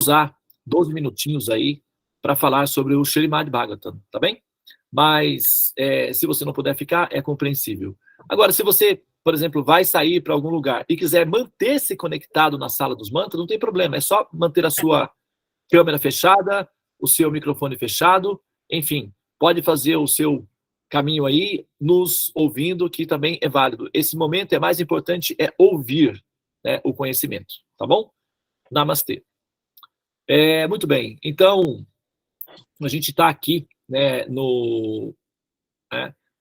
usar 12 minutinhos aí para falar sobre o Srimad Bhagavatam, tá bem? Mas se você não puder ficar, é compreensível. Agora, se você, por exemplo, vai sair para algum lugar e quiser manter-se conectado na sala dos mantras, não tem problema, é só manter a sua câmera fechada, o seu microfone fechado, enfim, pode fazer o seu caminho aí, nos ouvindo, que também é válido. Esse momento mais importante é ouvir, né, o conhecimento, tá bom? Namastê. Muito bem, então, a gente está aqui, né, no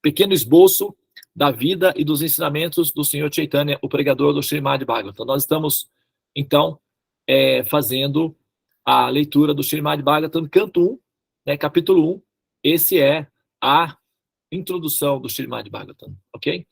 pequeno esboço da vida e dos ensinamentos do Senhor Chaitanya, o pregador do Srimad Bhagavatam. Nós estamos, então, fazendo a leitura do Srimad Bhagavatam, canto 1, né, capítulo 1. Esse é a introdução do Srimad Bhagavatam, ok?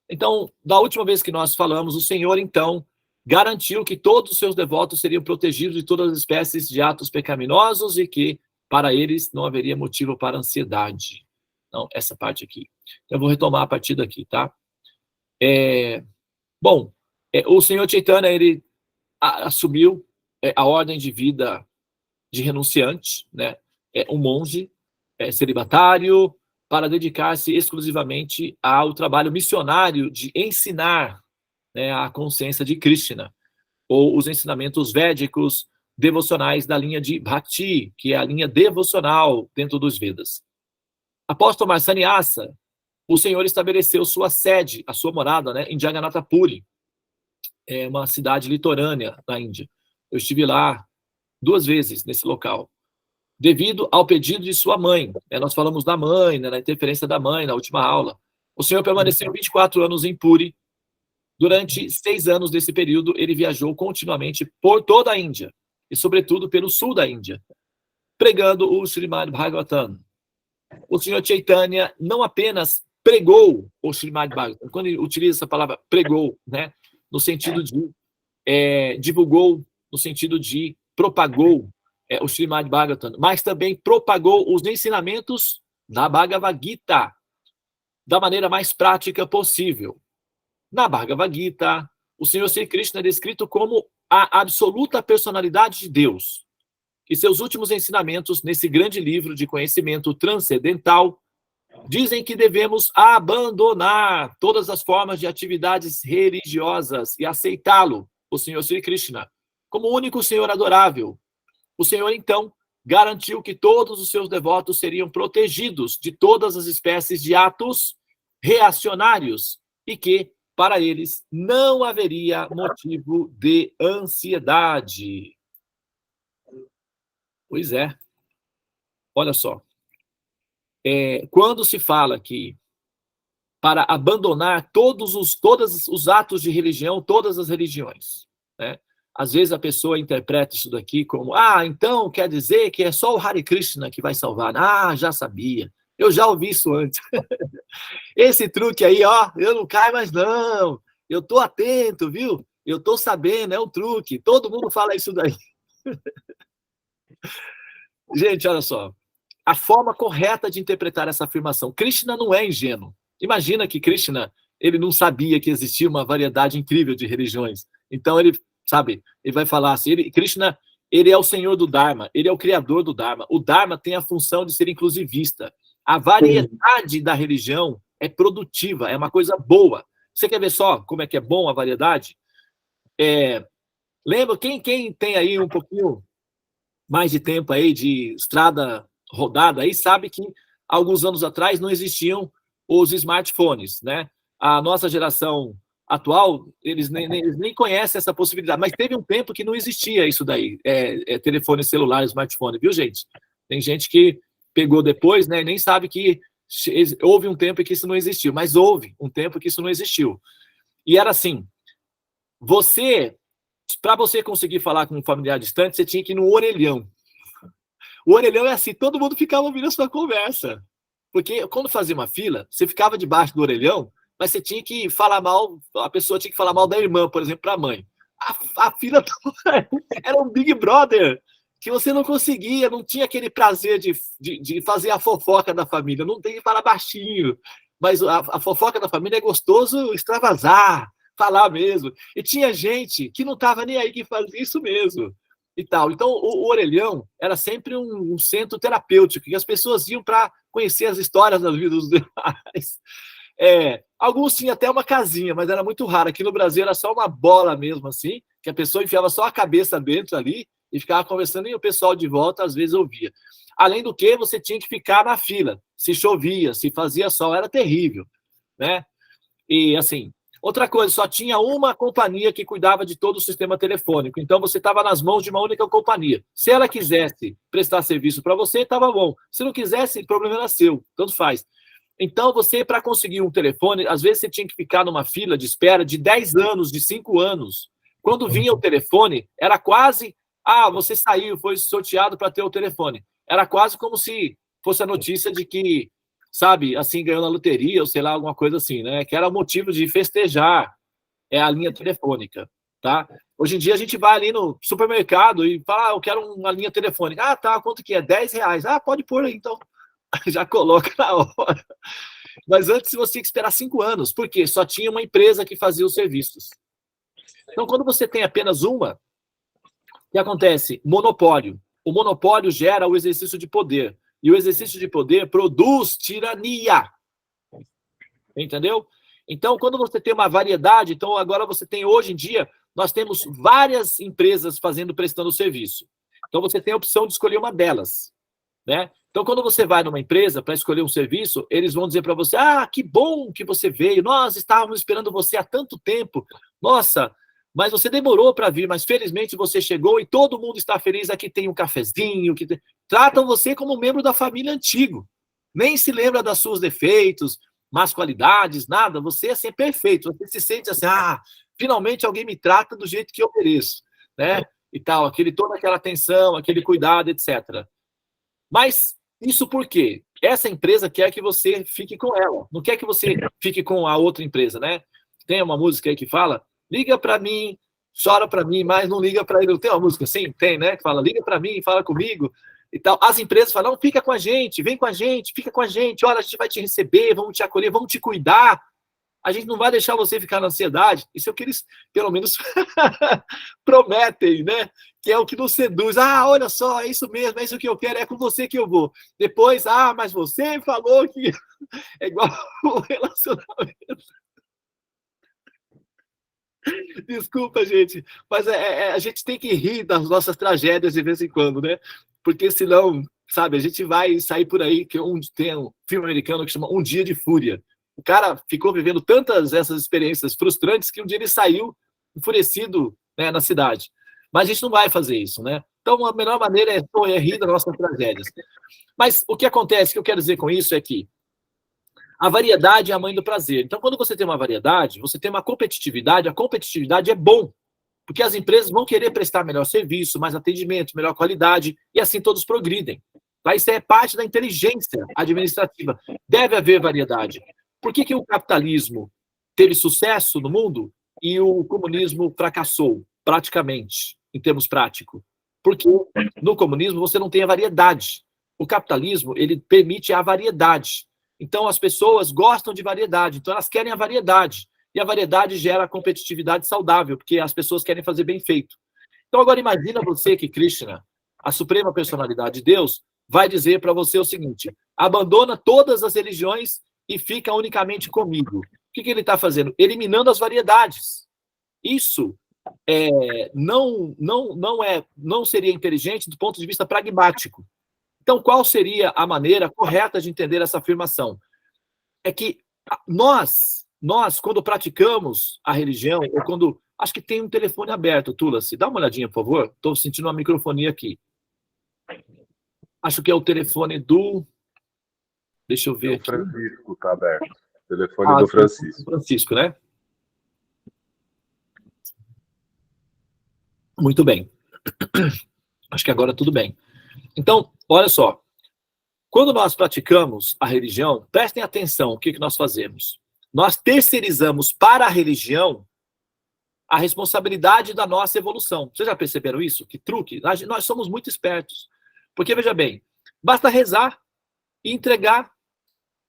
Então, da última vez que nós falamos, o Senhor, então, garantiu que todos os seus devotos seriam protegidos de todas as espécies de atos pecaminosos e que, para eles, não haveria motivo para ansiedade. Não, essa parte aqui. Eu vou retomar a partir daqui, tá? Bom, o Senhor Chaitanya, ele assumiu a ordem de vida de renunciante, né? Um monge celibatário, para dedicar-se exclusivamente ao trabalho missionário de ensinar, né, a consciência de Krishna, ou os ensinamentos védicos devocionais da linha de Bhakti, que é a linha devocional dentro dos Vedas. Após tomar sannyasa, o Senhor estabeleceu sua sede, a sua morada, né, em Jagannatha Puri, uma cidade litorânea da Índia. Eu estive lá 2 vezes nesse local, devido ao pedido de sua mãe. Nós falamos da mãe, né, na interferência da mãe na última aula. O Senhor permaneceu 24 anos em Puri. Durante 6 anos desse período, ele viajou continuamente por toda a Índia, e sobretudo pelo sul da Índia, pregando o Srimad Bhagavatam. O Senhor Chaitanya não apenas pregou o Srimad Bhagavatam, quando ele utiliza essa palavra pregou, né, no sentido de divulgou, no sentido de propagou o Srimad Bhagavatam, mas também propagou os ensinamentos da Bhagavad Gita da maneira mais prática possível. Na Bhagavad Gita, o Senhor Sri Krishna é descrito como a absoluta personalidade de Deus. E seus últimos ensinamentos, nesse grande livro de conhecimento transcendental, dizem que devemos abandonar todas as formas de atividades religiosas e aceitá-lo, o Senhor Sri Krishna, como o único Senhor adorável. O Senhor, então, garantiu que todos os seus devotos seriam protegidos de todas as espécies de atos reacionários e que, para eles, não haveria motivo de ansiedade. Pois é. Olha só. Quando se fala que para abandonar todos os atos de religião, todas as religiões, né? Às vezes a pessoa interpreta isso daqui como, então quer dizer que é só o Hare Krishna que vai salvar. Já sabia. Eu já ouvi isso antes. Esse truque aí, eu não caio mais não. Eu tô atento, viu? Eu tô sabendo, é um truque. Todo mundo fala isso daí. Gente, olha só. A forma correta de interpretar essa afirmação. Krishna não é ingênuo. Imagina que Krishna, ele não sabia que existia uma variedade incrível de religiões. Então ele vai falar assim, Krishna, ele é o senhor do Dharma, ele é o criador do Dharma. O Dharma tem a função de ser inclusivista. A variedade da religião é produtiva, é uma coisa boa. Você quer ver só como é que é bom a variedade? Lembra, quem tem aí um pouquinho mais de tempo aí de estrada rodada aí, sabe que alguns anos atrás não existiam os smartphones, né? A nossa geração atual, eles nem conhecem essa possibilidade, mas teve um tempo que não existia isso daí, telefone celular, smartphone, viu, gente? Tem gente que pegou depois, né, nem sabe que houve um tempo que isso não existiu, mas houve um tempo que isso não existiu. E era assim, para você conseguir falar com um familiar distante, você tinha que ir no orelhão. O orelhão é assim, todo mundo ficava ouvindo a sua conversa. Porque quando fazia uma fila, você ficava debaixo do orelhão, mas você tinha que falar mal, a pessoa tinha que falar mal da irmã, por exemplo, para a mãe. A fila era um Big Brother, que você não conseguia, não tinha aquele prazer de fazer a fofoca da família, não tem que falar baixinho, mas a fofoca da família é gostoso extravasar, falar mesmo. E tinha gente que não estava nem aí, que fazia isso mesmo. E tal. Então, o orelhão era sempre um centro terapêutico, que as pessoas iam para conhecer as histórias da vida dos demais. Alguns tinham até uma casinha, mas era muito raro. Aqui no Brasil era só uma bola mesmo, assim, que a pessoa enfiava só a cabeça dentro ali e ficava conversando, e o pessoal de volta às vezes ouvia. Além do que, você tinha que ficar na fila. Se chovia, se fazia sol, era terrível, né? E, assim, outra coisa, só tinha uma companhia que cuidava de todo o sistema telefônico. Então, você estava nas mãos de uma única companhia. Se ela quisesse prestar serviço para você, estava bom. Se não quisesse, o problema era seu. Tanto faz. Então, você, para conseguir um telefone, às vezes você tinha que ficar numa fila de espera de 10 anos, de 5 anos. Quando vinha o telefone, era quase... você saiu, foi sorteado para ter o telefone. Era quase como se fosse a notícia de que, sabe, assim, ganhou na loteria, ou sei lá, alguma coisa assim, né? Que era motivo de festejar a linha telefônica, tá? Hoje em dia a gente vai ali no supermercado e fala, eu quero uma linha telefônica. Tá, quanto que é? R$10. Pode pôr aí, então. Já coloca na hora. Mas antes você tinha que esperar 5 anos, porque só tinha uma empresa que fazia os serviços. Então, quando você tem apenas uma, o que acontece? Monopólio. O monopólio gera o exercício de poder. E o exercício de poder produz tirania. Entendeu? Então, quando você tem uma variedade, então agora você tem, hoje em dia, nós temos várias empresas prestando serviço. Então, você tem a opção de escolher uma delas, né? Então, quando você vai numa empresa para escolher um serviço, eles vão dizer para você, que bom que você veio, nós estávamos esperando você há tanto tempo, nossa, mas você demorou para vir, mas felizmente você chegou e todo mundo está feliz, aqui tem um cafezinho, tratam você como membro da família antigo, nem se lembra dos seus defeitos, más qualidades, nada, você assim, é perfeito, você se sente assim, finalmente alguém me trata do jeito que eu mereço, né? E tal, toda aquela atenção, aquele cuidado, etc. Mas isso por quê? Essa empresa quer que você fique com ela, não quer que você fique com a outra empresa, né? Tem uma música aí que fala, liga para mim, chora para mim, mas não liga para ele. Tem uma música assim? Tem, né? Que fala, liga para mim, fala comigo e tal. As empresas falam, não, fica com a gente, vem com a gente, fica com a gente, olha, a gente vai te receber, vamos te acolher, vamos te cuidar. A gente não vai deixar você ficar na ansiedade. Isso é o que eles, pelo menos, prometem, né? Que é o que nos seduz. Olha só, é isso mesmo, é isso que eu quero, é com você que eu vou. Depois, mas você falou que é igual o relacionamento. Desculpa, gente, mas a gente tem que rir das nossas tragédias de vez em quando, né? Porque senão, sabe, a gente vai sair por aí, que tem um filme americano que chama Um Dia de Fúria. O cara ficou vivendo tantas essas experiências frustrantes que um dia ele saiu enfurecido, né, na cidade. Mas a gente não vai fazer isso, né? Então, a melhor maneira é rir das nossas tragédias. Mas o que acontece, o que eu quero dizer com isso é que a variedade é a mãe do prazer. Então, quando você tem uma variedade, você tem uma competitividade, a competitividade é bom, porque as empresas vão querer prestar melhor serviço, mais atendimento, melhor qualidade, e assim todos progridem. Isso é parte da inteligência administrativa. Deve haver variedade. Por que o capitalismo teve sucesso no mundo e o comunismo fracassou, praticamente, em termos práticos? Porque no comunismo você não tem a variedade. O capitalismo, ele permite a variedade. Então, as pessoas gostam de variedade, então elas querem a variedade. E a variedade gera a competitividade saudável, porque as pessoas querem fazer bem feito. Então, agora imagina você que Krishna, a suprema personalidade de Deus, vai dizer para você o seguinte, abandona todas as religiões e fica unicamente comigo. O que ele está fazendo? Eliminando as variedades. Isso não seria inteligente do ponto de vista pragmático. Então, qual seria a maneira correta de entender essa afirmação? É que nós, quando praticamos a religião, ou quando... Acho que tem um telefone aberto, Tula-se. Dá uma olhadinha, por favor. Estou sentindo uma microfonia aqui. Acho que é o telefone do... Deixa eu ver aqui. O Francisco está aberto. O telefone do Francisco. Francisco, né? Muito bem. Acho que agora tudo bem. Então, olha só. Quando nós praticamos a religião, prestem atenção o que nós fazemos. Nós terceirizamos para a religião a responsabilidade da nossa evolução. Vocês já perceberam isso? Que truque? Nós somos muito espertos. Porque, veja bem, basta rezar e entregar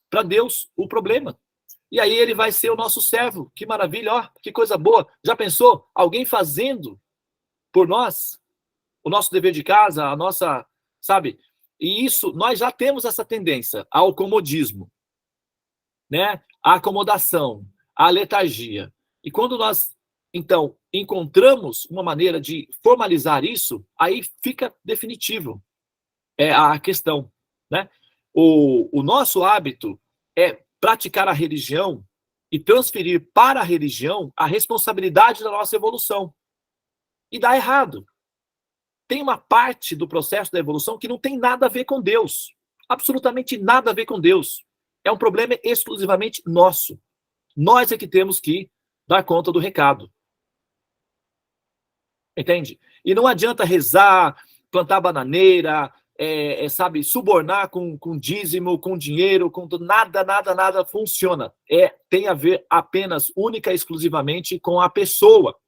para Deus o problema. E aí ele vai ser o nosso servo. Que maravilha, ó, que coisa boa. Já pensou? Alguém fazendo por nós o nosso dever de casa, a nossa, sabe? E isso, nós já temos essa tendência ao comodismo, né? À acomodação, à letargia. E quando nós, então, encontramos uma maneira de formalizar isso, aí fica definitivo a questão, né? O nosso hábito é praticar a religião e transferir para a religião a responsabilidade da nossa evolução. E dá errado. Tem uma parte do processo da evolução que não tem nada a ver com Deus. Absolutamente nada a ver com Deus. É um problema exclusivamente nosso. Nós é que temos que dar conta do recado. Entende? E não adianta rezar, plantar bananeira, sabe, subornar com dízimo, com dinheiro, com nada funciona. Tem a ver apenas, única e exclusivamente com a pessoa.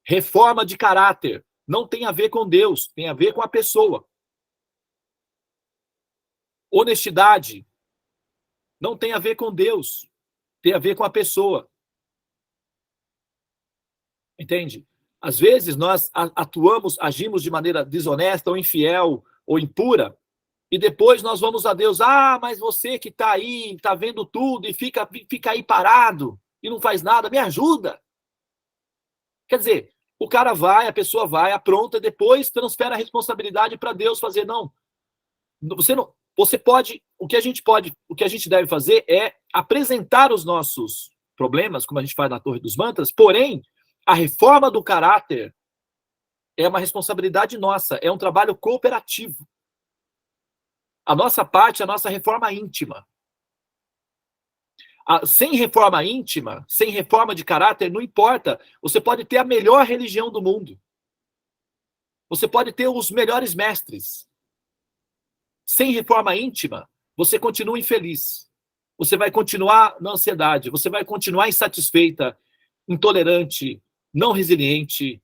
Reforma de caráter. Não tem a ver com Deus, tem a ver com a pessoa. Honestidade. Não tem a ver com Deus, tem a ver com a pessoa. Entende? Às vezes nós atuamos, agimos de maneira desonesta ou infiel ou impura, e depois nós vamos a Deus, mas você que está aí, está vendo tudo e fica aí parado e não faz nada, me ajuda. Quer dizer, o cara vai, a pessoa vai, apronta, e depois transfere a responsabilidade para Deus fazer. Não. Você pode, o que a gente deve fazer é apresentar os nossos problemas, como a gente faz na Torre dos Mantras, porém, a reforma do caráter é uma responsabilidade nossa, é um trabalho cooperativo. A nossa parte é a nossa reforma íntima. Sem reforma íntima, sem reforma de caráter, não importa. Você pode ter a melhor religião do mundo. Você pode ter os melhores mestres. Sem reforma íntima, você continua infeliz. Você vai continuar na ansiedade. Você vai continuar insatisfeita, intolerante, não resiliente,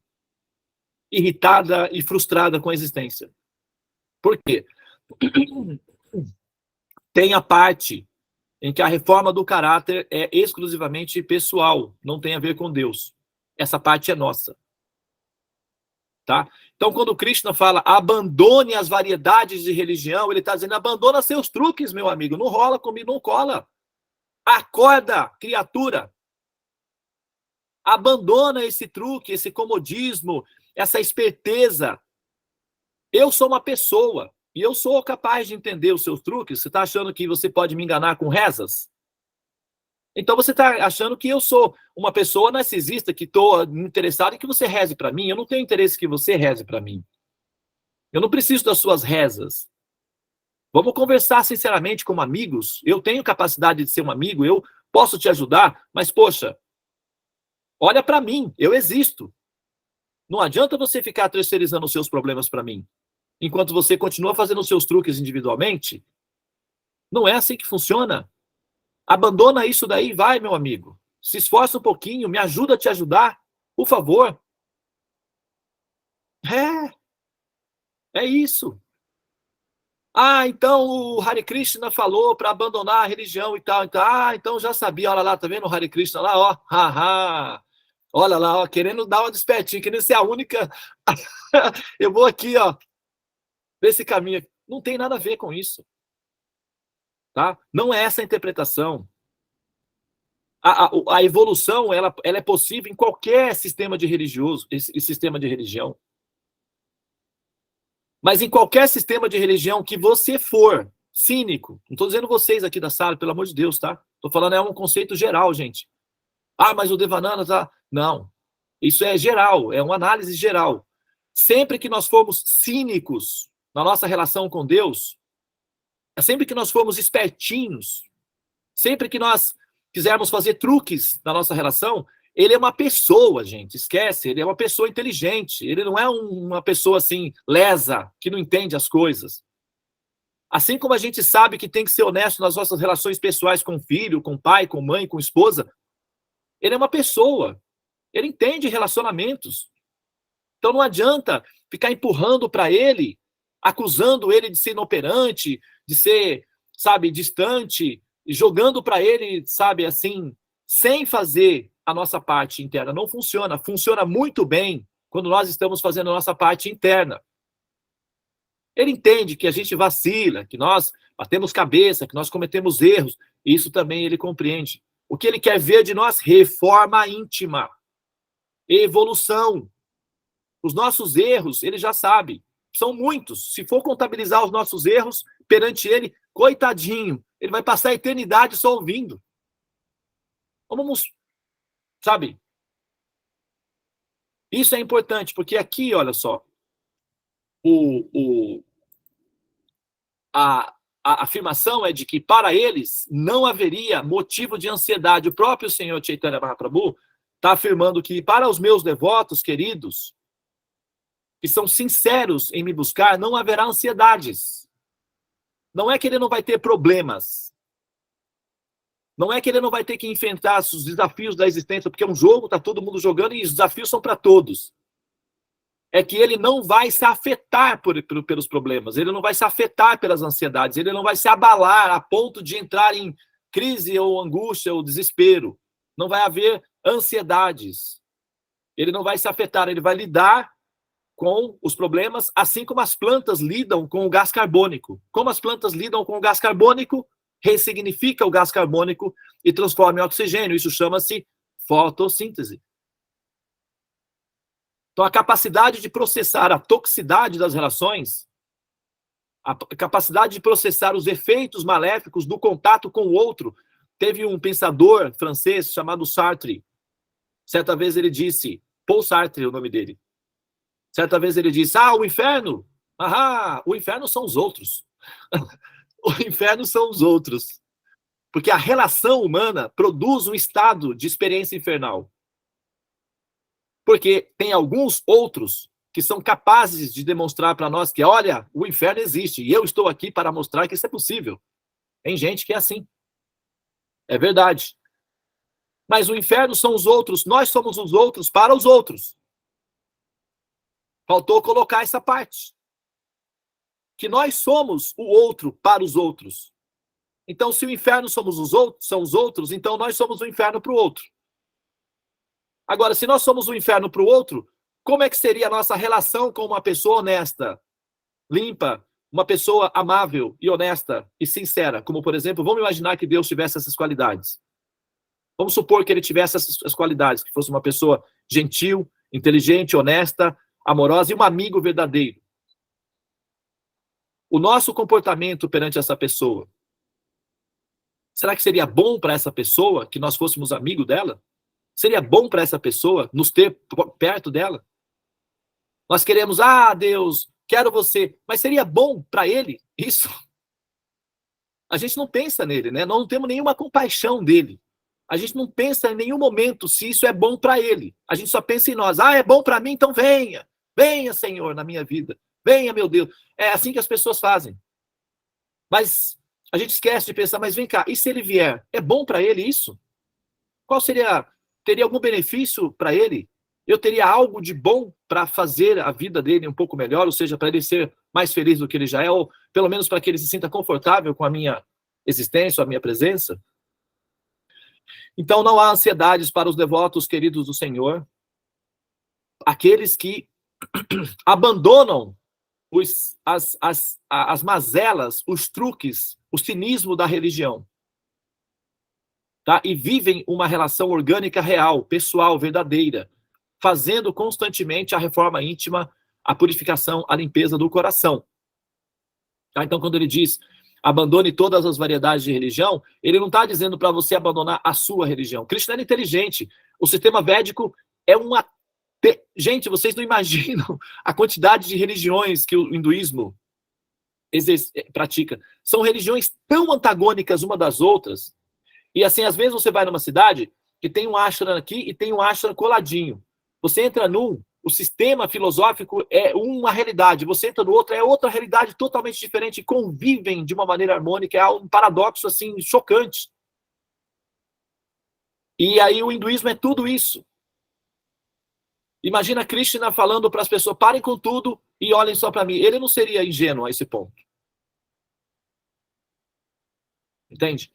irritada e frustrada com a existência. Por quê? Tem a parte em que a reforma do caráter é exclusivamente pessoal, não tem a ver com Deus. Essa parte é nossa. Tá? Então, quando o Krishna fala abandone as variedades de religião, ele está dizendo abandona seus truques, meu amigo. Não rola comigo, não cola. Acorda, criatura. Abandona esse truque, esse comodismo, essa esperteza. Eu sou uma pessoa. E eu sou capaz de entender os seus truques. Você está achando que você pode me enganar com rezas? Então você está achando que eu sou uma pessoa narcisista, que estou interessado em que você reze para mim. Eu não tenho interesse que você reze para mim. Eu não preciso das suas rezas. Vamos conversar sinceramente como amigos. Eu tenho capacidade de ser um amigo, eu posso te ajudar, mas, poxa, olha para mim, eu existo. Não adianta você ficar terceirizando os seus problemas para mim. Enquanto você continua fazendo os seus truques individualmente, não é assim que funciona. Abandona isso daí, vai, meu amigo. Se esforça um pouquinho, me ajuda a te ajudar, por favor. É isso. Então o Hare Krishna falou para abandonar a religião e tal. Então já sabia, olha lá, tá vendo o Hare Krishna lá, ó. Olha lá, ó, querendo dar uma despertinha, querendo ser a única. Eu vou aqui, ó, desse caminho. Não tem nada a ver com isso. Tá? Não é essa a interpretação. A evolução ela é possível em qualquer sistema de sistema de religião. Mas em qualquer sistema de religião que você for cínico, não estou dizendo vocês aqui da sala, pelo amor de Deus, tá? Estou falando é um conceito geral, gente. Mas o Devananda tá... Não. Isso é geral, é uma análise geral. Sempre que nós formos cínicos na nossa relação com Deus, sempre que nós formos espertinhos, sempre que nós quisermos fazer truques na nossa relação, ele é uma pessoa, gente, esquece, ele é uma pessoa inteligente, ele não é uma pessoa assim, lesa, que não entende as coisas. Assim como a gente sabe que tem que ser honesto nas nossas relações pessoais com o filho, com o pai, com a mãe, com a esposa, ele é uma pessoa, ele entende relacionamentos. Então não adianta ficar empurrando para ele, acusando ele de ser inoperante, de ser, sabe, distante, jogando para ele, sabe, assim, sem fazer a nossa parte interna. Não funciona. Funciona muito bem quando nós estamos fazendo a nossa parte interna. Ele entende que a gente vacila, que nós batemos cabeça, que nós cometemos erros. Isso também ele compreende. O que ele quer ver de nós? Reforma íntima. Evolução. Os nossos erros, ele já sabe. São muitos. Se for contabilizar os nossos erros perante ele, coitadinho, ele vai passar a eternidade só ouvindo. Vamos, sabe? Isso é importante, porque aqui, olha só, a afirmação é de que para eles não haveria motivo de ansiedade. O próprio Senhor Chaitanya Mahaprabhu está afirmando que para os meus devotos queridos, que são sinceros em me buscar, não haverá ansiedades. Não é que ele não vai ter problemas. Não é que ele não vai ter que enfrentar os desafios da existência, porque é um jogo, está todo mundo jogando e os desafios são para todos. É que ele não vai se afetar pelos problemas, ele não vai se afetar pelas ansiedades, ele não vai se abalar a ponto de entrar em crise ou angústia ou desespero. Não vai haver ansiedades. Ele não vai se afetar, ele vai lidar com os problemas, assim como as plantas lidam com o gás carbônico. Como as plantas lidam com o gás carbônico, ressignifica o gás carbônico e transforma em oxigênio. Isso chama-se fotossíntese. Então, a capacidade de processar a toxicidade das relações, a capacidade de processar os efeitos maléficos do contato com o outro. Teve um pensador francês chamado Sartre. Certa vez ele disse, Paul Sartre é o nome dele. Certa vez ele disse, o inferno, o inferno são os outros. O inferno são os outros. Porque a relação humana produz um estado de experiência infernal. Porque tem alguns outros que são capazes de demonstrar para nós que, olha, o inferno existe e eu estou aqui para mostrar que isso é possível. Tem gente que é assim. É verdade. Mas o inferno são os outros, nós somos os outros para os outros. Faltou colocar essa parte. Que nós somos o outro para os outros. Então, se o inferno somos os outros, são os outros, então nós somos o inferno para o outro. Agora, se nós somos o inferno para o outro, como é que seria a nossa relação com uma pessoa honesta, limpa, uma pessoa amável e honesta e sincera? Como, por exemplo, vamos imaginar que Deus tivesse essas qualidades. Vamos supor que ele tivesse essas qualidades, que fosse uma pessoa gentil, inteligente, honesta, amorosa e um amigo verdadeiro. O nosso comportamento perante essa pessoa, será que seria bom para essa pessoa que nós fôssemos amigo dela? Seria bom para essa pessoa nos ter perto dela? Nós queremos, Deus, quero você, mas seria bom para ele isso? A gente não pensa nele, né? Nós não temos nenhuma compaixão dele. A gente não pensa em nenhum momento se isso é bom para ele. A gente só pensa em nós. É bom para mim, então venha. Venha, Senhor, na minha vida. Venha, meu Deus. É assim que as pessoas fazem. Mas a gente esquece de pensar, mas vem cá, e se ele vier? É bom para ele isso? Qual seria... Teria algum benefício para ele? Eu teria algo de bom para fazer a vida dele um pouco melhor, ou seja, para ele ser mais feliz do que ele já é, ou pelo menos para que ele se sinta confortável com a minha existência, a minha presença? Então não há ansiedades para os devotos queridos do Senhor, aqueles que abandonam as mazelas, os truques, o cinismo da religião. Tá? E vivem uma relação orgânica real, pessoal, verdadeira, fazendo constantemente a reforma íntima, a purificação, a limpeza do coração. Tá? Então, quando ele diz abandone todas as variedades de religião, ele não está dizendo para você abandonar a sua religião. Krishna era inteligente. O sistema védico é uma... Gente, vocês não imaginam a quantidade de religiões que o hinduísmo pratica. São religiões tão antagônicas uma das outras. E assim, às vezes você vai numa cidade que tem um ashram aqui e tem um ashram coladinho. Você entra num, o sistema filosófico é uma realidade. Você entra no outro, é outra realidade totalmente diferente. E convivem de uma maneira harmônica. É um paradoxo, assim, chocante. E aí o hinduísmo é tudo isso. Imagina Krishna falando para as pessoas, parem com tudo e olhem só para mim. Ele não seria ingênuo a esse ponto. Entende?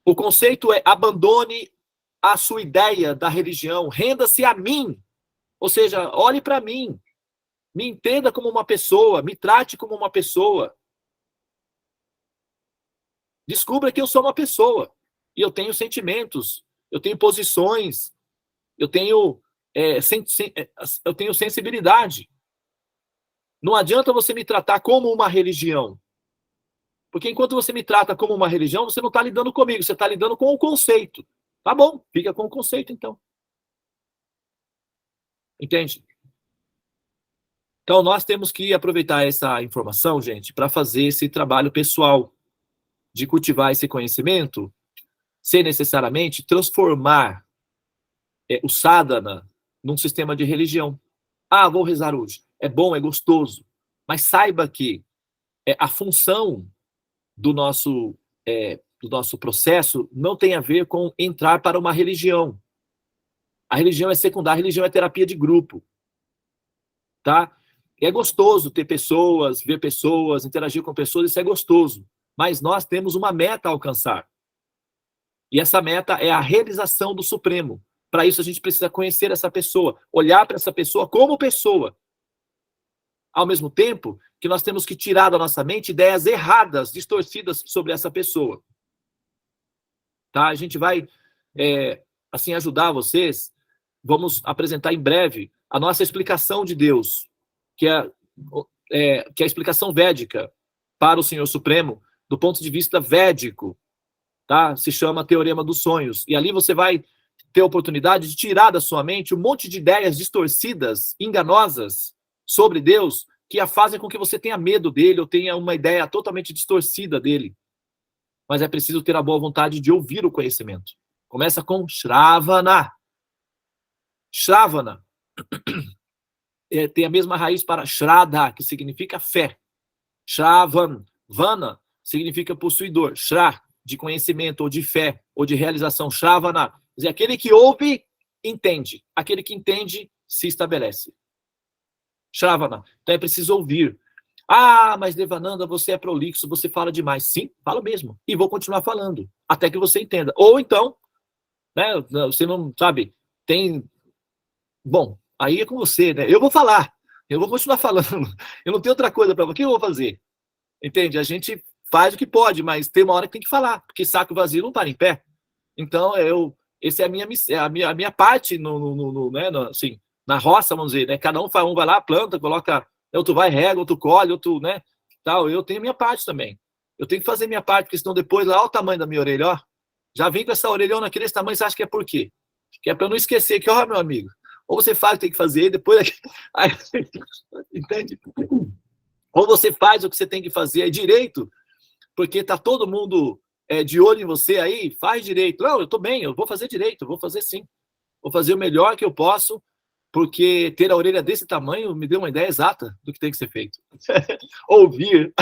O conceito é: abandone a sua ideia da religião, renda-se a mim. Ou seja, olhe para mim, me entenda como uma pessoa, me trate como uma pessoa. Descubra que eu sou uma pessoa e eu tenho sentimentos, eu tenho posições, eu tenho, eu tenho sensibilidade. Não adianta você me tratar como uma religião. Porque enquanto você me trata como uma religião, você não está lidando comigo, você está lidando com o conceito. Tá bom, fica com o conceito então. Entende? Então nós temos que aproveitar essa informação, gente, para fazer esse trabalho pessoal de cultivar esse conhecimento, sem necessariamente transformar o sadhana num sistema de religião. Ah, vou rezar hoje. É bom, é gostoso. Mas saiba que a função do nosso processo não tem a ver com entrar para uma religião. A religião é secundária, a religião é terapia de grupo. Tá? É gostoso ter pessoas, ver pessoas, interagir com pessoas, isso é gostoso. Mas nós temos uma meta a alcançar. E essa meta é a realização do Supremo. Para isso, a gente precisa conhecer essa pessoa, olhar para essa pessoa como pessoa. Ao mesmo tempo que nós temos que tirar da nossa mente ideias erradas, distorcidas sobre essa pessoa. Tá? A gente vai, assim, ajudar vocês. Vamos apresentar em breve a nossa explicação de Deus, que é a explicação védica para o Senhor Supremo, do ponto de vista védico. Tá? Se chama Teorema dos Sonhos. E ali você vai ter a oportunidade de tirar da sua mente um monte de ideias distorcidas, enganosas, sobre Deus, que fazem com que você tenha medo dele, ou tenha uma ideia totalmente distorcida dele. Mas é preciso ter a boa vontade de ouvir o conhecimento. Começa com Shravana. Shravana tem a mesma raiz para Shraddha, que significa fé. Shravan, Vana, significa possuidor. Shra, de conhecimento, ou de fé, ou de realização. Shravana, quer dizer, aquele que ouve, entende. Aquele que entende, se estabelece. Shravana. Então é preciso ouvir. Ah, mas Devananda, você é prolixo, você fala demais. Sim, falo mesmo. E vou continuar falando, até que você entenda. Ou então, né, você não sabe, tem... Bom, aí é com você, né? Eu vou falar, eu vou continuar falando. Eu não tenho outra coisa para você. O que eu vou fazer? Entende? A gente faz o que pode, mas tem uma hora que tem que falar, porque saco vazio não para em pé. Então, essa é a minha parte né, assim, na roça, vamos dizer, né? Cada um vai lá, planta, coloca, outro vai, rega, outro colhe, outro, né? Tal. Eu tenho a minha parte também. Eu tenho que fazer a minha parte, porque senão depois, olha o tamanho da minha orelha, ó. Já vem com essa orelhona aqui desse tamanho, você acha que é por quê? Que é para eu não esquecer que, ó, meu amigo, ou você faz o que tem que fazer, depois... Aí, entende? Ou você faz o que você tem que fazer direito, porque tá todo mundo de olho em você aí, faz direito. Não, eu tô bem, eu vou fazer direito, eu vou fazer sim. Vou fazer o melhor que eu posso, porque ter a orelha desse tamanho me deu uma ideia exata do que tem que ser feito. Ouvir.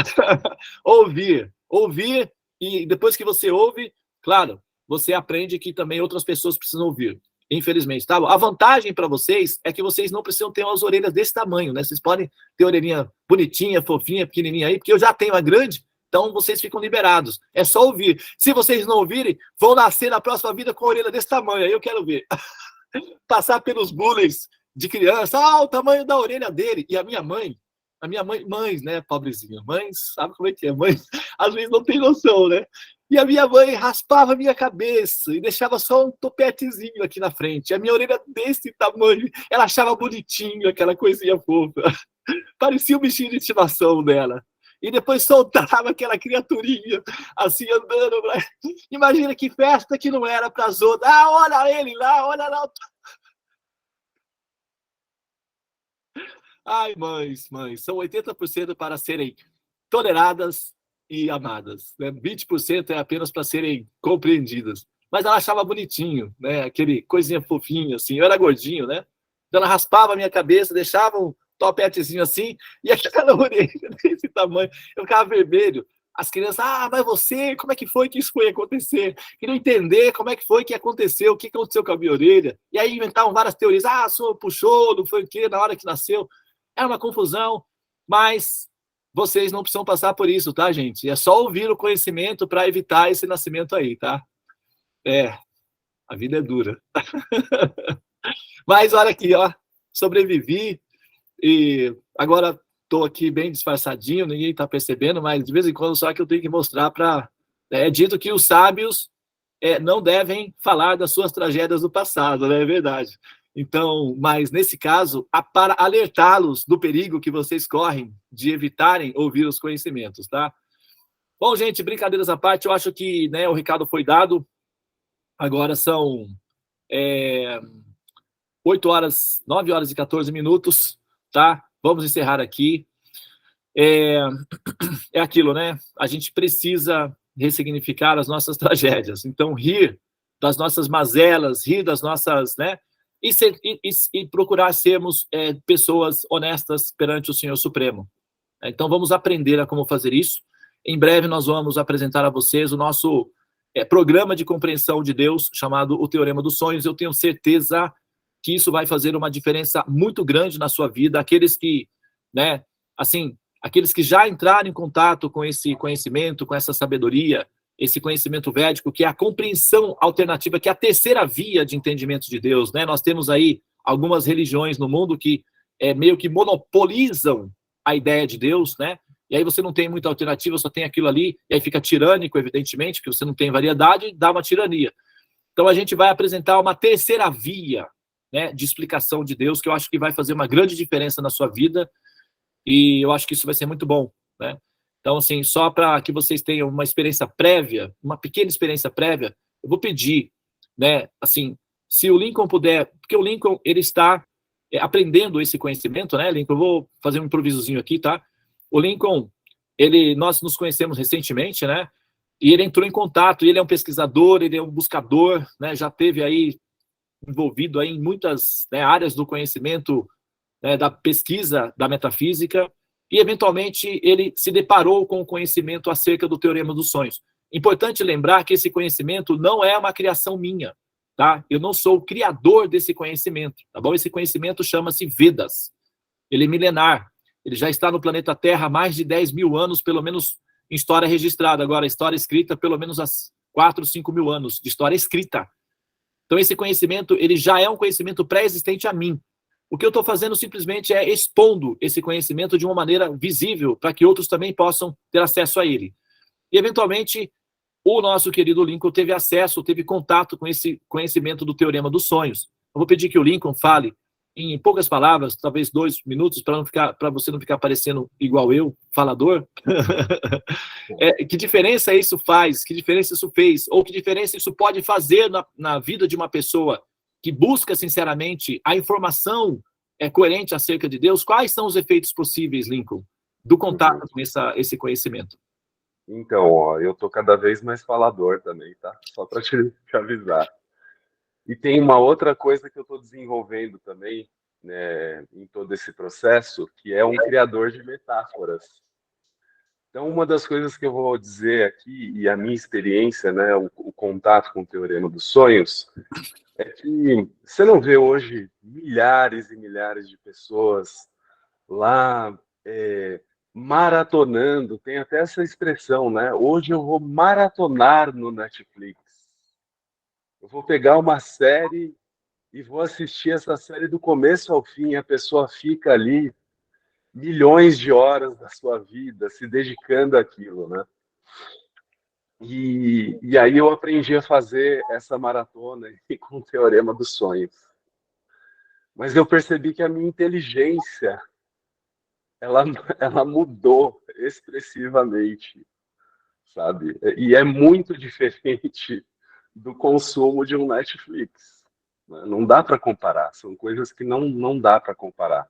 Ouvir, e depois que você ouve, claro, você aprende que também outras pessoas precisam ouvir. Infelizmente, tá? A vantagem para vocês é que vocês não precisam ter umas orelhas desse tamanho, né? Vocês podem ter orelhinha bonitinha, fofinha, pequenininha aí, porque eu já tenho a grande, então vocês ficam liberados. É só ouvir. Se vocês não ouvirem, vão nascer na próxima vida com a orelha desse tamanho, aí eu quero ver. Passar pelos bullies de criança, o tamanho da orelha dele. E a minha mãe, mães, né, pobrezinha, mães, sabe como é que é? Mães, às vezes não tem noção, né? E a minha mãe raspava a minha cabeça e deixava só um topetezinho aqui na frente. A minha orelha desse tamanho, ela achava bonitinho aquela coisinha fofa. Parecia um bichinho de estimação dela. E depois soltava aquela criaturinha, assim, andando. Imagina que festa que não era para as outras. Ah, olha ele lá, olha lá. Ai, mães, são 80% para serem toleradas e amadas, né? 20% é apenas para serem compreendidas. Mas ela achava bonitinho, né? Aquele coisinha fofinho, assim. Eu era gordinho, né? Então ela raspava a minha cabeça, deixava um topetezinho assim, e aquela orelha desse tamanho, eu ficava vermelho. As crianças, mas você, como é que foi que isso foi acontecer? Queriam entender como é que foi que aconteceu, o que aconteceu com a minha orelha. E aí inventavam várias teorias. A sua puxou, não foi o quê, na hora que nasceu. Era uma confusão, mas vocês não precisam passar por isso, tá, gente? É só ouvir o conhecimento para evitar esse nascimento aí, tá? É, a vida é dura. Mas olha aqui, ó, sobrevivi e agora estou aqui bem disfarçadinho, ninguém está percebendo, mas de vez em quando só que eu tenho que mostrar para... É dito que os sábios não devem falar das suas tragédias do passado, né? É verdade. Então, mas nesse caso, para alertá-los do perigo que vocês correm de evitarem ouvir os conhecimentos, tá? Bom, gente, brincadeiras à parte, eu acho que, né, o recado foi dado. Agora são 8 horas, 9 horas e 14 minutos, tá? Vamos encerrar aqui. É aquilo, né? A gente precisa ressignificar as nossas tragédias. Então, rir das nossas mazelas, rir das nossas, né? E procurar sermos pessoas honestas perante o Senhor Supremo. Então, vamos aprender a como fazer isso. Em breve, nós vamos apresentar a vocês o nosso programa de compreensão de Deus, chamado O Teorema dos Sonhos. Eu tenho certeza que isso vai fazer uma diferença muito grande na sua vida. Aqueles que, né, assim, aqueles que já entraram em contato com esse conhecimento, com essa sabedoria, esse conhecimento védico, que é a compreensão alternativa, que é a terceira via de entendimento de Deus, né? Nós temos aí algumas religiões no mundo que meio que monopolizam a ideia de Deus, né? E aí você não tem muita alternativa, só tem aquilo ali, e aí fica tirânico, evidentemente, porque você não tem variedade, e dá uma tirania. Então a gente vai apresentar uma terceira via, né, de explicação de Deus, que eu acho que vai fazer uma grande diferença na sua vida, e eu acho que isso vai ser muito bom, né? Então, assim, só para que vocês tenham uma experiência prévia, uma pequena experiência prévia, eu vou pedir, né, assim, se o Lincoln puder, porque o Lincoln, ele está aprendendo esse conhecimento, né, Lincoln? Eu vou fazer um improvisozinho aqui, tá? O Lincoln, nós nos conhecemos recentemente, né? E ele entrou em contato, ele é um pesquisador, ele é um buscador, né? Já teve aí envolvido aí em muitas, né, áreas do conhecimento, né, da pesquisa da metafísica, e eventualmente ele se deparou com o conhecimento acerca do Teorema dos Sonhos. Importante lembrar que esse conhecimento não é uma criação minha, tá? Eu não sou o criador desse conhecimento, tá bom? Esse conhecimento chama-se Vedas. Ele é milenar. Ele já está no planeta Terra há mais de 10 mil anos, pelo menos em história registrada. Agora, história escrita, pelo menos há 4, 5 mil anos de história escrita. Então, esse conhecimento, ele já é um conhecimento pré-existente a mim. O que eu estou fazendo simplesmente é expondo esse conhecimento de uma maneira visível, para que outros também possam ter acesso a ele. E, eventualmente, o nosso querido Lincoln teve acesso, teve contato com esse conhecimento do Teorema dos Sonhos. Eu vou pedir que o Lincoln fale em poucas palavras, talvez 2 minutos, para você não ficar parecendo igual eu, falador. Que diferença isso faz? Que diferença isso fez? Ou que diferença isso pode fazer na vida de uma pessoa que busca sinceramente a informação coerente acerca de Deus? Quais são os efeitos possíveis, Lincoln, do contato com esse conhecimento? Então, ó, eu tô cada vez mais falador também, tá? Só para te avisar. E tem uma outra coisa que eu estou desenvolvendo também, né, em todo esse processo, que é um criador de metáforas. Então, uma das coisas que eu vou dizer aqui, e a minha experiência, né, o contato com o Teorema dos Sonhos, é que você não vê hoje milhares e milhares de pessoas lá maratonando, tem até essa expressão, né? Hoje eu vou maratonar no Netflix. Eu vou pegar uma série e vou assistir essa série do começo ao fim. A pessoa fica ali milhões de horas da sua vida se dedicando àquilo, né? E aí eu aprendi a fazer essa maratona com o Teorema dos Sonhos. Mas eu percebi que a minha inteligência ela mudou expressivamente, sabe? E é muito diferente do consumo de um Netflix. Não dá para comparar, são coisas que não dá para comparar.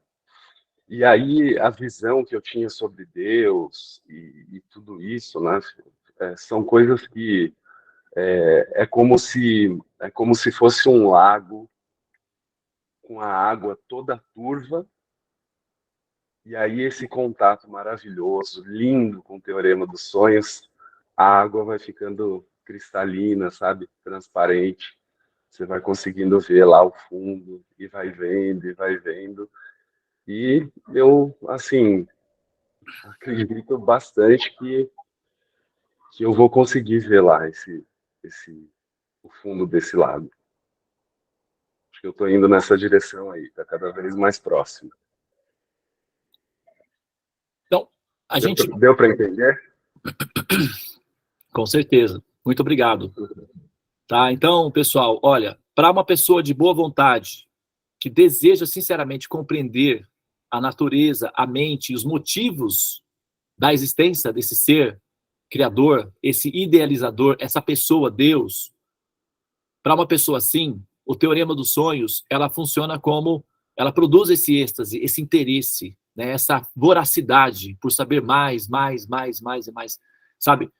E aí a visão que eu tinha sobre Deus e tudo isso, né, são coisas que é como se fosse um lago com a água toda turva, e aí esse contato maravilhoso, lindo com o Teorema dos Sonhos, a água vai ficando cristalina, sabe, transparente. Você vai conseguindo ver lá o fundo e vai vendo e vai vendo. E eu, assim, acredito bastante que eu vou conseguir ver lá esse o fundo desse lago. Acho que eu estou indo nessa direção aí, está cada vez mais próximo. Então, a gente... Deu para entender? Com certeza. Muito obrigado. Tá? Então, pessoal, olha, para uma pessoa de boa vontade, que deseja sinceramente compreender a natureza, a mente e os motivos da existência desse ser criador, esse idealizador, essa pessoa, Deus, para uma pessoa assim, o teorema dos sonhos, ela funciona como, ela produz esse êxtase, esse interesse, né, essa voracidade por saber mais, sabe?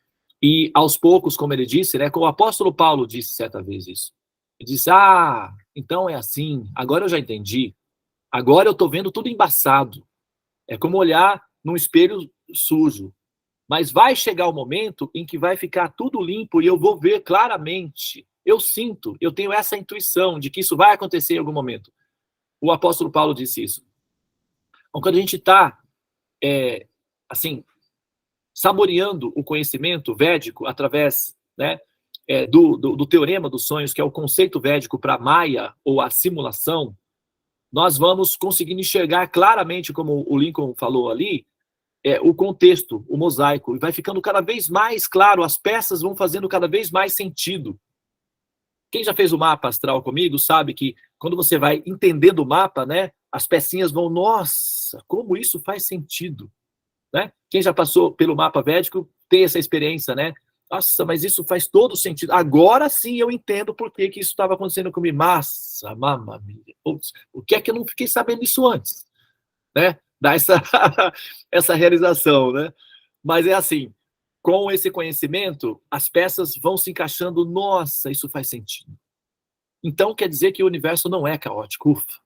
E aos poucos, como ele disse, né, como o apóstolo Paulo disse certa vez isso, ele disse, então é assim, agora eu já entendi, agora eu estou vendo tudo embaçado, é como olhar num espelho sujo, mas vai chegar o momento em que vai ficar tudo limpo e eu vou ver claramente, eu sinto, eu tenho essa intuição de que isso vai acontecer em algum momento. O apóstolo Paulo disse isso. Então, quando a gente está, assim, saboreando o conhecimento védico através, né, do teorema dos sonhos, que é o conceito védico para Maya, ou a simulação, nós vamos conseguindo enxergar claramente, como o Lincoln falou ali, o contexto, o mosaico, e vai ficando cada vez mais claro, as peças vão fazendo cada vez mais sentido. Quem já fez o mapa astral comigo sabe que quando você vai entendendo o mapa, né, as pecinhas vão, nossa, como isso faz sentido, né? Quem já passou pelo mapa védico tem essa experiência, né? Nossa, mas isso faz todo sentido. Agora sim eu entendo por que isso estava acontecendo comigo. Massa, mamma mia. O que é que eu não fiquei sabendo disso antes? Né? Dá essa realização, né? Mas é assim, com esse conhecimento, as peças vão se encaixando. Nossa, isso faz sentido. Então quer dizer que o universo não é caótico. Ufa.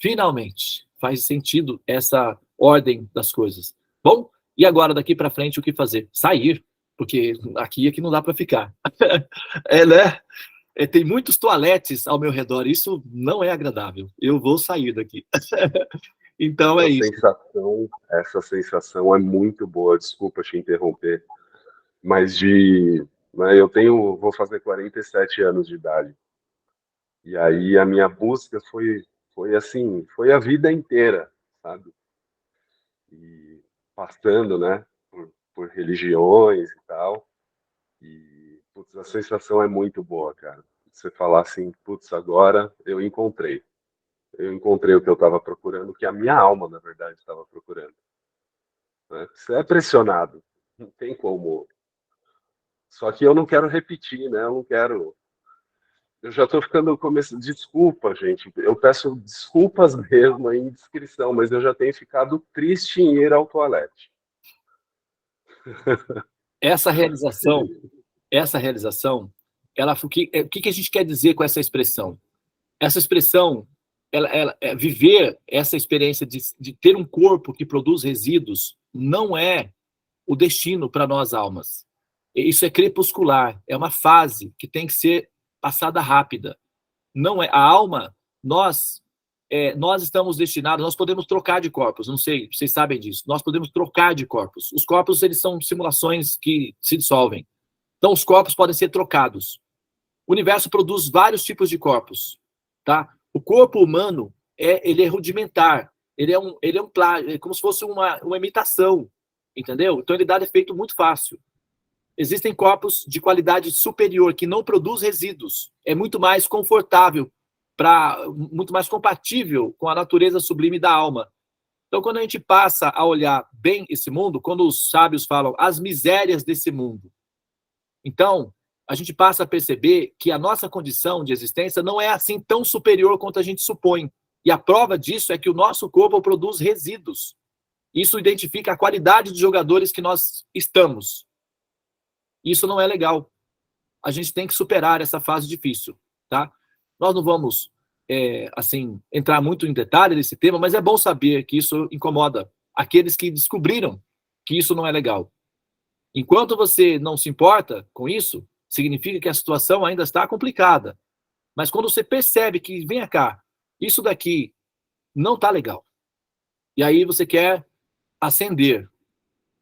Finalmente faz sentido essa ordem das coisas. Bom, e agora daqui para frente o que fazer? Sair, porque aqui não dá para ficar. Né? Tem muitos toaletes ao meu redor, isso não é agradável. Eu vou sair daqui. Então é isso. Essa sensação é muito boa, desculpa te interromper, mas né, vou fazer 47 anos de idade. E aí a minha busca foi assim, foi a vida inteira, sabe? E passando, né, por religiões e tal. E putz, a sensação é muito boa, cara. Você falar assim, putz, agora eu encontrei. Eu encontrei o que eu estava procurando, o que a minha alma, na verdade, estava procurando. Né? Você é pressionado, não tem como. Só que eu não quero repetir, né? Eu não quero. Eu já estou ficando começando. Desculpa, gente. Eu peço desculpas mesmo em descrição, mas eu já tenho ficado triste em ir ao toalete. Essa realização, o que a gente quer dizer com essa expressão? Essa expressão, viver essa experiência de ter um corpo que produz resíduos não é o destino para nós almas. Isso é crepuscular, é uma fase que tem que ser passada rápida. Não é a alma, nós estamos destinados, nós podemos trocar de corpos, não sei, vocês sabem disso, nós podemos trocar de corpos. Os corpos, eles são simulações que se dissolvem. Então, os corpos podem ser trocados. O universo produz vários tipos de corpos, tá? O corpo humano, ele é rudimentar, ele é um plágio, é como se fosse uma imitação, entendeu? Então, ele dá defeito muito fácil. Existem corpos de qualidade superior que não produz resíduos. É muito mais confortável, muito mais compatível com a natureza sublime da alma. Então, quando a gente passa a olhar bem esse mundo, quando os sábios falam as misérias desse mundo, então a gente passa a perceber que a nossa condição de existência não é assim tão superior quanto a gente supõe. E a prova disso é que o nosso corpo produz resíduos. Isso identifica a qualidade de jogadores que nós estamos. Isso não é legal. A gente tem que superar essa fase difícil, tá? Nós não vamos, assim, entrar muito em detalhe nesse tema, mas é bom saber que isso incomoda aqueles que descobriram que isso não é legal. Enquanto você não se importa com isso, significa que a situação ainda está complicada. Mas quando você percebe que, vem cá, isso daqui não está legal, e aí você quer ascender,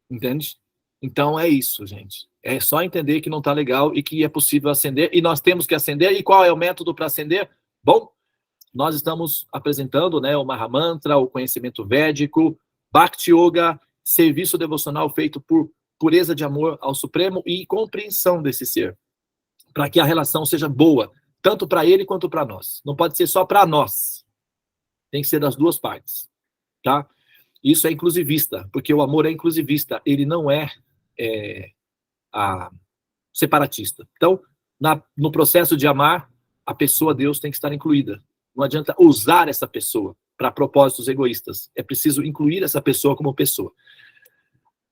entende? Então é isso, gente. É só entender que não está legal e que é possível ascender, e nós temos que ascender. E qual é o método para ascender? Bom, nós estamos apresentando, né, o Mahamantra, o conhecimento védico, Bhakti Yoga, serviço devocional feito por pureza de amor ao Supremo e compreensão desse ser, para que a relação seja boa, tanto para ele quanto para nós. Não pode ser só para nós, tem que ser das duas partes, tá? Isso é inclusivista, porque o amor é inclusivista, ele não é, separatista. Então, no processo de amar, a pessoa Deus tem que estar incluída. Não adianta usar essa pessoa para propósitos egoístas. É preciso incluir essa pessoa como pessoa.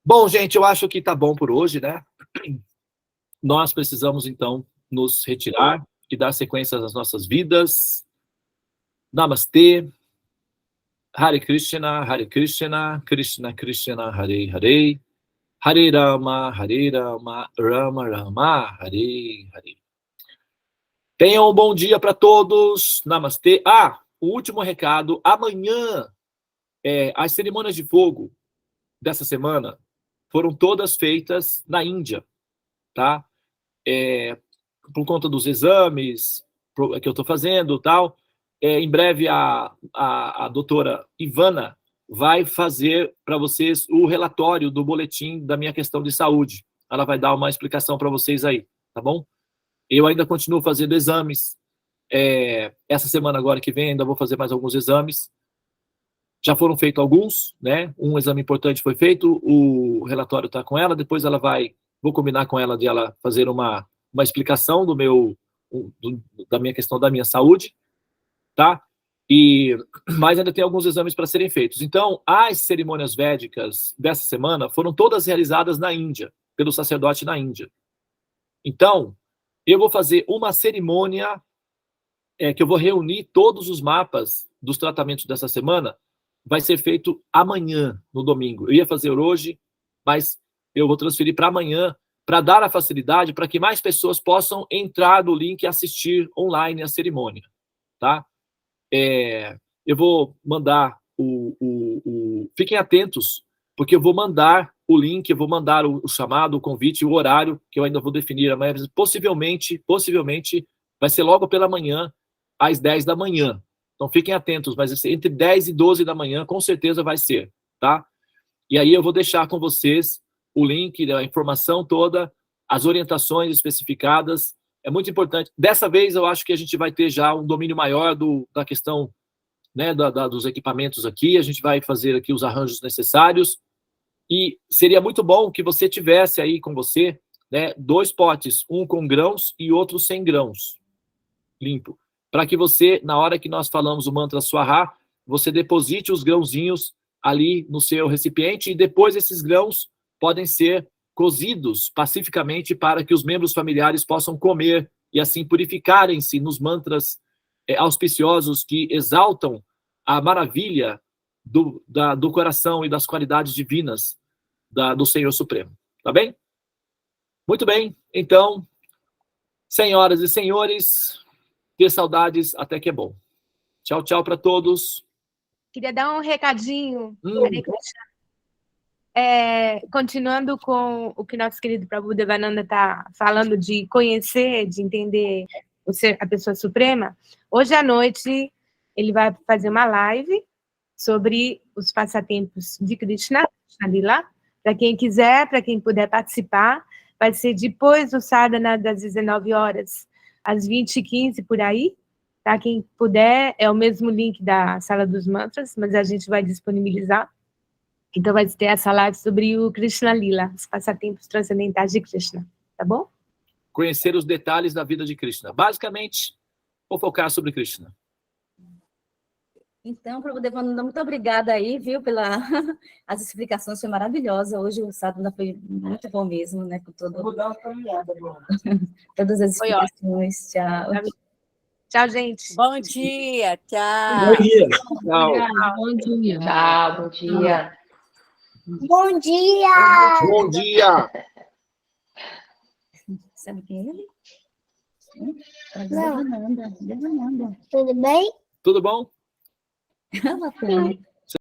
Bom, gente, eu acho que tá bom por hoje, né? Nós precisamos, então, nos retirar e dar sequência às nossas vidas. Namastê. Hare Krishna, Krishna Krishna, Hare Hare. Hare Rama, Rama Rama, Hare Hare. Tenham um bom dia para todos. Namastê. O último recado. Amanhã, as cerimônias de fogo dessa semana foram todas feitas na Índia, tá? Por conta dos exames que eu estou fazendo, tal. Em breve, a doutora Ivana vai fazer para vocês o relatório do boletim da minha questão de saúde. Ela vai dar uma explicação para vocês aí, tá bom? Eu ainda continuo fazendo exames. Essa semana agora que vem ainda vou fazer mais alguns exames. Já foram feitos alguns, né? Um exame importante foi feito, o relatório está com ela, depois ela vou combinar com ela de ela fazer uma explicação da minha questão da minha saúde, tá? Mas ainda tem alguns exames para serem feitos. Então, as cerimônias védicas dessa semana foram todas realizadas na Índia, pelo sacerdote na Índia. Então, eu vou fazer uma cerimônia que eu vou reunir todos os mapas dos tratamentos dessa semana. Vai ser feito amanhã, no domingo. Eu ia fazer hoje, mas eu vou transferir para amanhã, para dar a facilidade para que mais pessoas possam entrar no link e assistir online a cerimônia, tá? Eu vou mandar Fiquem atentos, porque eu vou mandar o link, eu vou mandar o chamado, o convite, o horário, que eu ainda vou definir amanhã. Possivelmente, vai ser logo pela manhã, às 10 da manhã. Então, fiquem atentos, mas entre 10 e 12 da manhã, com certeza vai ser, tá? E aí eu vou deixar com vocês o link, a informação toda, as orientações especificadas. É muito importante. Dessa vez, eu acho que a gente vai ter já um domínio maior da questão, né, dos equipamentos aqui. A gente vai fazer aqui os arranjos necessários. E seria muito bom que você tivesse aí com você, né, 2 potes, um com grãos e outro sem grãos, limpo. Para que você, na hora que nós falamos o mantra Swaha, você deposite os grãozinhos ali no seu recipiente e depois esses grãos podem ser cozidos pacificamente para que os membros familiares possam comer e assim purificarem-se nos mantras auspiciosos que exaltam a maravilha do coração e das qualidades divinas do Senhor Supremo. Tá bem? Muito bem. Então, senhoras e senhores, ter saudades até que é bom. Tchau, tchau para todos. Queria dar um recadinho. Continuando com o que nosso querido Prabhu Devananda está falando de conhecer, de entender a pessoa suprema, hoje à noite ele vai fazer uma live sobre os passatempos de Krishna, Lila. Para quem quiser, para quem puder participar, vai ser depois do sadhana das 19 horas, às 20h15, por aí. Tá? Quem puder, é o mesmo link da Sala dos Mantras, mas a gente vai disponibilizar. Então, vai ter essa live sobre o Krishna Lila, os passatempos transcendentais de Krishna, tá bom? Conhecer os detalhes da vida de Krishna. Basicamente, vou focar sobre Krishna. Então, Prabhu Devananda, muito obrigada aí, viu, as explicações, foi maravilhosa. Hoje o sadhana foi muito bom mesmo, né, com todas as explicações. Tchau. Tchau, gente. Bom dia, tchau. Bom dia. Tchau. Bom dia. Tchau, bom dia. Bom dia! Bom dia! Sabe quem é ele? Não. Devananda. Tudo bem? Tudo bom? Bacana.